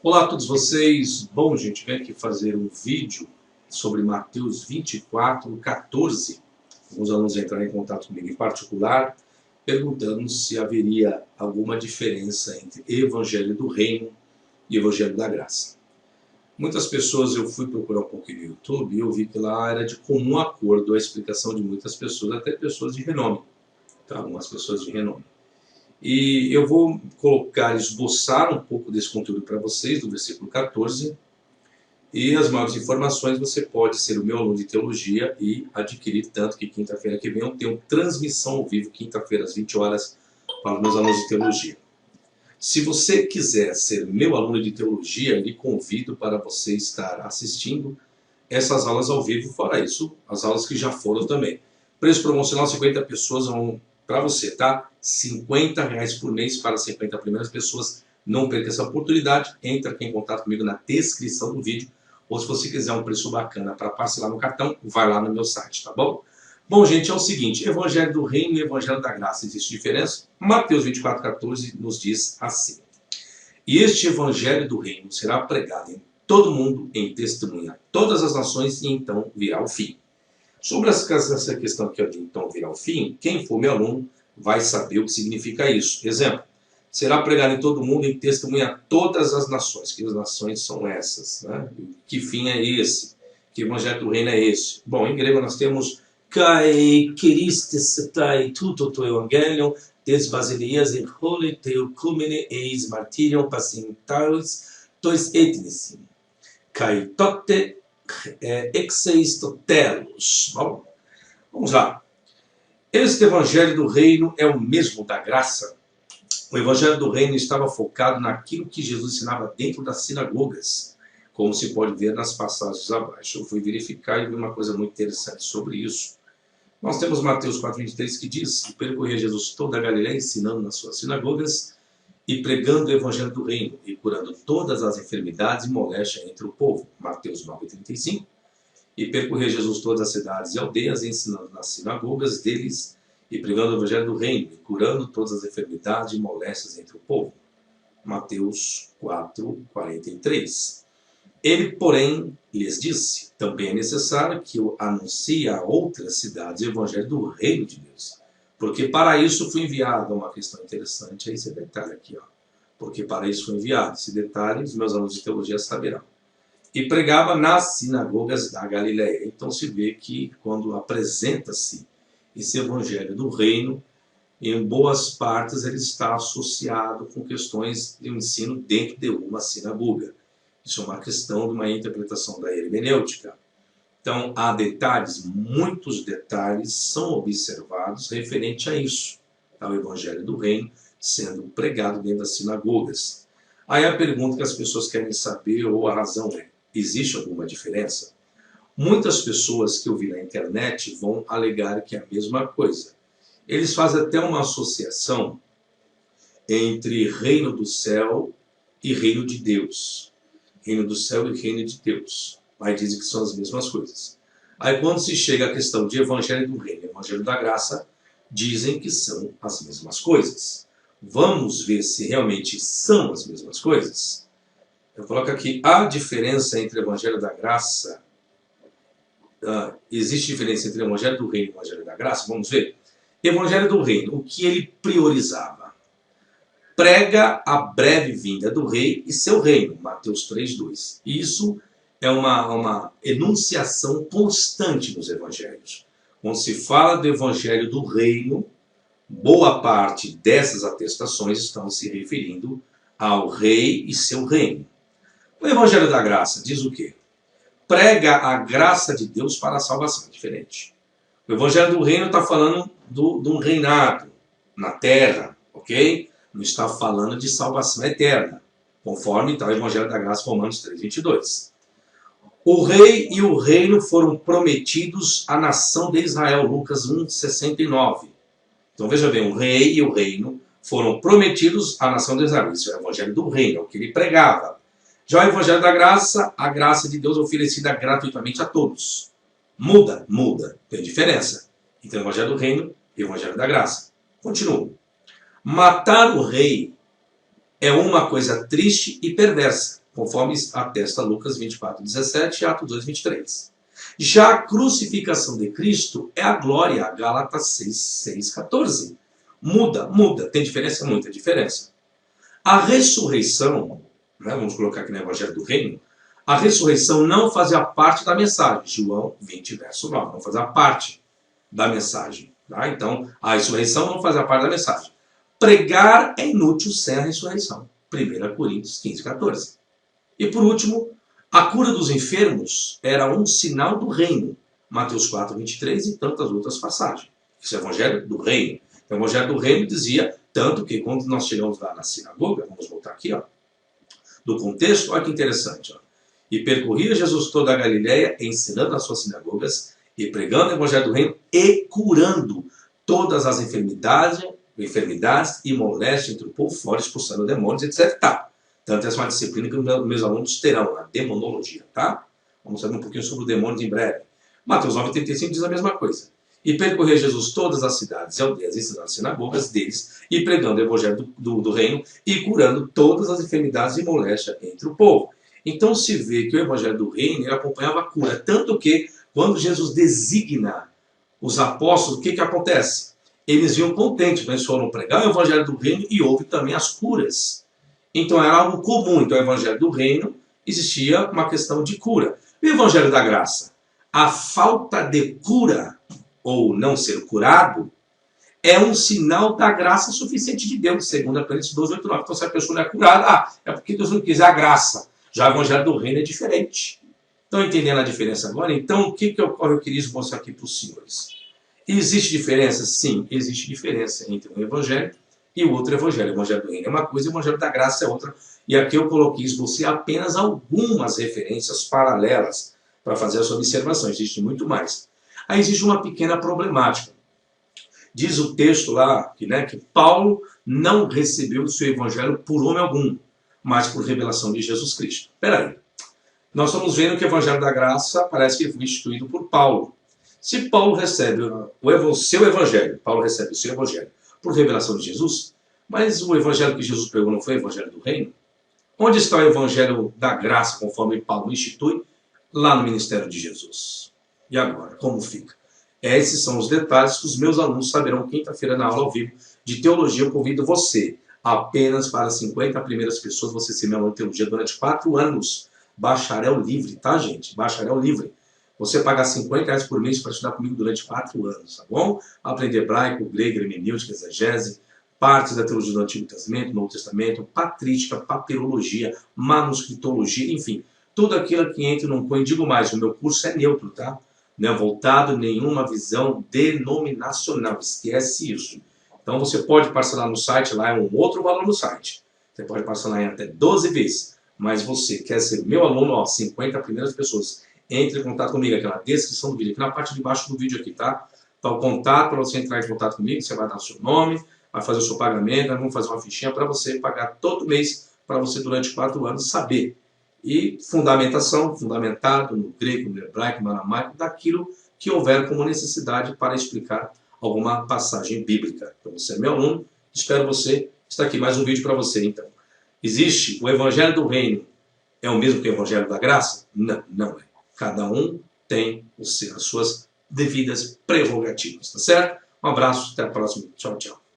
Olá a todos vocês. Bom, gente, vem aqui fazer um vídeo sobre Mateus 24:14. Alguns alunos entraram em contato comigo em particular, perguntando se haveria alguma diferença entre Evangelho do Reino e Evangelho da Graça. Muitas pessoas, eu fui procurar um pouquinho no YouTube e eu vi que lá era de comum acordo a explicação de muitas pessoas, até pessoas de renome, tá? Algumas pessoas de renome. E eu vou esboçar um pouco desse conteúdo para vocês, do versículo 14, e as maiores informações você pode ser o meu aluno de teologia e adquirir, tanto que quinta-feira que vem eu tenho transmissão ao vivo, quinta-feira às 20 horas, para os meus alunos de teologia. Se você quiser ser meu aluno de teologia, lhe convido para você estar assistindo essas aulas ao vivo, fora isso, as aulas que já foram também. Preço promocional, 50 pessoas vão para você, tá? R$50 por mês para as 50 primeiras pessoas. Não perca essa oportunidade. Entra aqui em contato comigo na descrição do vídeo. Ou se você quiser um preço bacana para parcelar no cartão, vai lá no meu site, tá bom? Bom, gente, é o seguinte. Evangelho do Reino e Evangelho da Graça. Existe diferença? Mateus 24:14 nos diz assim. E este Evangelho do Reino será pregado em todo o mundo, em testemunha a todas as nações, e então virá o fim. Sobre essa questão aqui de então virar o fim, quem for meu aluno vai saber o que significa isso. Exemplo, será pregado em todo mundo em testemunha a todas as nações. Que as nações são essas? Né? Que fim é esse? Que evangelho do reino é esse? Bom, em grego nós temos kai kiristes tai tuto to evangelion des basilias in hole theocumene eis martyrion pacientaris tois etnisim. Kai tote exeistotelos. Bom, vamos lá. Este evangelho do reino é o mesmo da graça. O evangelho do reino estava focado naquilo que Jesus ensinava dentro das sinagogas, como se pode ver nas passagens abaixo. Eu fui verificar e vi uma coisa muito interessante sobre isso. Nós temos Mateus 4:23 que diz que percorria Jesus toda a Galileia ensinando nas suas sinagogas e pregando o evangelho do reino e curando todas as enfermidades e moléstias entre o povo. Mateus 9:35. E percorria Jesus todas as cidades e aldeias, ensinando nas sinagogas deles e pregando o evangelho do reino e curando todas as enfermidades e moléstias entre o povo. Mateus 4:43. Ele, porém, lhes disse: também é necessário que eu anuncie a outras cidades o evangelho do reino de Deus. Porque para isso fui enviado. Uma questão interessante é esse detalhe aqui, ó. Porque para isso fui enviado. Esse detalhe os meus alunos de teologia saberão. E pregava nas sinagogas da Galileia. Então se vê que quando apresenta-se esse evangelho do reino, em boas partes ele está associado com questões de ensino dentro de uma sinagoga. Isso é uma questão de uma interpretação da hermenêutica. Então, há detalhes, muitos detalhes são observados referente a isso, ao Evangelho do Reino sendo pregado dentro das sinagogas. Aí a pergunta que as pessoas querem saber, ou a razão é, existe alguma diferença? Muitas pessoas que eu vi na internet vão alegar que é a mesma coisa. Eles fazem até uma associação entre reino do céu e reino de Deus. Reino do céu e reino de Deus. Mas dizem que são as mesmas coisas. Aí quando se chega à questão de evangelho do reino e evangelho da graça, dizem que são as mesmas coisas. Vamos ver se realmente são as mesmas coisas? Eu coloco aqui a diferença entre o evangelho da graça. Existe diferença entre o evangelho do reino e o evangelho da graça? Vamos ver. Evangelho do reino, o que ele priorizava? Prega a breve vinda do rei e seu reino. Mateus 3:2. Isso é uma enunciação constante nos evangelhos. Quando se fala do evangelho do reino, boa parte dessas atestações estão se referindo ao rei e seu reino. O evangelho da graça diz o quê? Prega a graça de Deus para a salvação. É diferente. O evangelho do reino está falando de um reinado na terra, ok? Não está falando de salvação eterna, conforme está o evangelho da graça, Romanos 3:22. O rei e o reino foram prometidos à nação de Israel, Lucas 1:69. Então veja bem, o rei e o reino foram prometidos à nação de Israel. Isso é o evangelho do reino, é o que ele pregava. Já o evangelho da graça, a graça de Deus oferecida gratuitamente a todos. Muda? Muda. Tem diferença entre o evangelho do reino e o evangelho da graça. Continuo. Matar o rei é uma coisa triste e perversa. conforme atesta Lucas 24:17 e Atos 2:23. Já a crucificação de Cristo é a glória, Gálatas 6:14. Muda, tem diferença? Muita diferença. A ressurreição, né, vamos colocar aqui no Evangelho do Reino, a ressurreição não fazia parte da mensagem, João 20:9, não fazia parte da mensagem. Tá? Então, a ressurreição não fazia parte da mensagem. Pregar é inútil sem a ressurreição, 1 Coríntios 15:14. E por último, a cura dos enfermos era um sinal do reino, Mateus 4:23 e tantas outras passagens. Isso é o Evangelho do Reino. O Evangelho do Reino dizia, tanto que quando nós chegamos lá na sinagoga, vamos voltar aqui, ó, do contexto, olha que interessante. Ó. E percorria Jesus toda a Galileia, ensinando nas suas sinagogas, e pregando o Evangelho do Reino, e curando todas as enfermidades e moléstias entre o povo fora, expulsando demônios, etc. Tá. Tanto essa é uma disciplina que os meus alunos terão, a demonologia, tá? Vamos saber um pouquinho sobre o demônio em breve. Mateus 9:35 diz a mesma coisa. E percorria Jesus todas as cidades e aldeias, ensinando as sinagogas deles, e pregando o Evangelho do Reino, e curando todas as enfermidades e moléstias entre o povo. Então se vê que o Evangelho do Reino ele acompanhava a cura, tanto que quando Jesus designa os apóstolos, o que acontece? Eles iam contentes, eles foram pregar o Evangelho do Reino e houve também as curas. Então era algo comum. Então o Evangelho do Reino existia uma questão de cura. E o Evangelho da Graça? A falta de cura, ou não ser curado, é um sinal da graça suficiente de Deus, segundo a Coríntios 12:8-9. Então se a pessoa não é curada, é porque Deus não quis a graça. Já o Evangelho do Reino é diferente. Estão entendendo a diferença agora? Então o que ocorre? Eu queria mostrar aqui para os senhores. Existe diferença? Sim, existe diferença entre um Evangelho e o outro Evangelho. O Evangelho do Reino é uma coisa e o Evangelho da Graça é outra. E aqui eu coloquei você apenas algumas referências paralelas para fazer a sua observação. Existe muito mais. Aí existe uma pequena problemática. Diz o texto lá que Paulo não recebeu o seu Evangelho por homem algum, mas por revelação de Jesus Cristo. Espera aí. Nós estamos vendo que o Evangelho da Graça parece que foi instituído por Paulo. Se Paulo recebe o seu Evangelho, Paulo recebe o seu Evangelho por revelação de Jesus, mas o Evangelho que Jesus pregou não foi o Evangelho do Reino? Onde está o Evangelho da Graça, conforme Paulo institui? Lá no ministério de Jesus. E agora, como fica? Esses são os detalhes que os meus alunos saberão quinta-feira na aula ao vivo de teologia. Eu convido você, apenas para 50 primeiras pessoas, você ser meu aluno de teologia durante 4 anos. Bacharel livre, tá, gente? Bacharel livre. Você pagar R$50 por mês para estudar comigo durante 4 anos, tá bom? Aprender hebraico, grego, hermenêutica, exegese, partes da teologia do Antigo Testamento, Novo Testamento, patrística, papirologia, manuscritologia, enfim, tudo aquilo que entra num põe. Digo mais, o meu curso é neutro, tá? Não é voltado em nenhuma visão denominacional, esquece isso. Então você pode parcelar no site, lá é um outro valor no site. Você pode parcelar em até 12 vezes. Mas você quer ser meu aluno, ó, 50 primeiras pessoas. Entre em contato comigo aqui na descrição do vídeo, aqui na parte de baixo do vídeo aqui, tá? Tá o contato para você entrar em contato comigo, você vai dar o seu nome, vai fazer o seu pagamento, nós vamos fazer uma fichinha para você pagar todo mês, para você durante 4 anos saber. E fundamentação, fundamentado no grego, no hebraico, no aramaico, daquilo que houver como necessidade para explicar alguma passagem bíblica. Então você é meu aluno, espero você. Está aqui mais um vídeo para você, então. Existe o Evangelho do Reino, é o mesmo que o Evangelho da Graça? Não, não é. Cada um tem as suas devidas prerrogativas, tá certo? Um abraço, até a próxima. Tchau, tchau.